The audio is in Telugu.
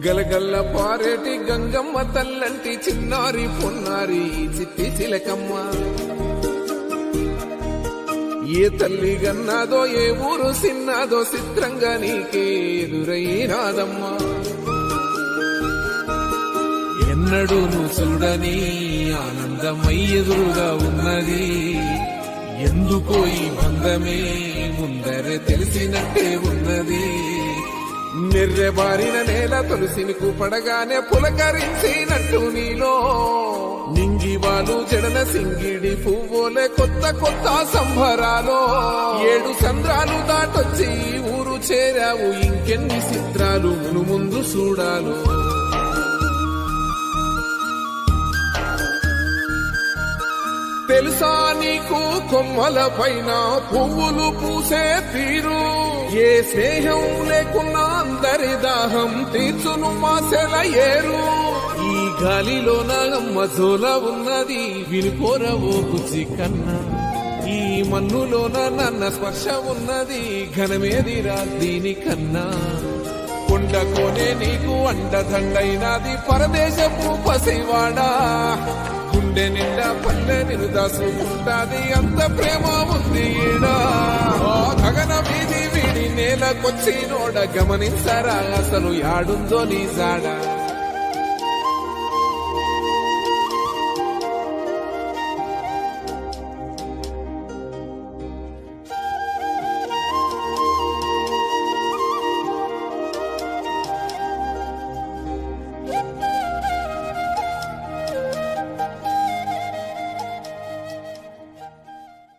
గలగల్ల పారేటి గంగమ్మ తల్లంటి చిన్నారి పొన్నారి చిట్టి చిలకమ్మ. ఏ తల్లి గన్నాదో ఏ ఊరు సిన్నాదో చిత్రంగా నీకే ఎదురైనాదమ్మా. ఎన్నడూ నువ్వు చూడని ఆనందమై ఎదురుగా ఉన్నది. ఎందుకో ఈ బంధమే ముందరే తెలిసినట్టే ఉన్నది. నిర్రెబారిన నేల తులసిని కూపడగానే పులకరించినట్టు నీలో నింగివాలు జడన సింగిడి పువ్వులే కొత్త కొత్త సంభరాలో. 7 సంద్రాలు దాటొచ్చి ఊరు చేరావు, ఇంకెన్ని చిత్రాలు ముందు చూడాలు. తెలుసా నీకు కొమ్మల పైన పువ్వులు పూసే తీరు. ఏ స్నేహం లేకున్నా అందరి దాహం తీర్చును మాసెల ఏరు. ఈ గాలిలో నాగమ్మ జోల ఉన్నది, వినిపోరవో బుజ్జి కన్నా. ఈ మన్నులోన నన్న స్పర్శ ఉన్నది, ఘనమేదిరా దీనికన్నా. కొండ కోనే నీకు అండదండైనది పరదేశపు పసివాడా. గుండె నిండా పల్లె నిరుదాసుకుంటాది, అంత ప్రేమ ఉంది ఈడా. గగన వీధి వీడి నేలకొచ్చి నోడ గమనించరా అసలు యాడుందో నీ జాడ.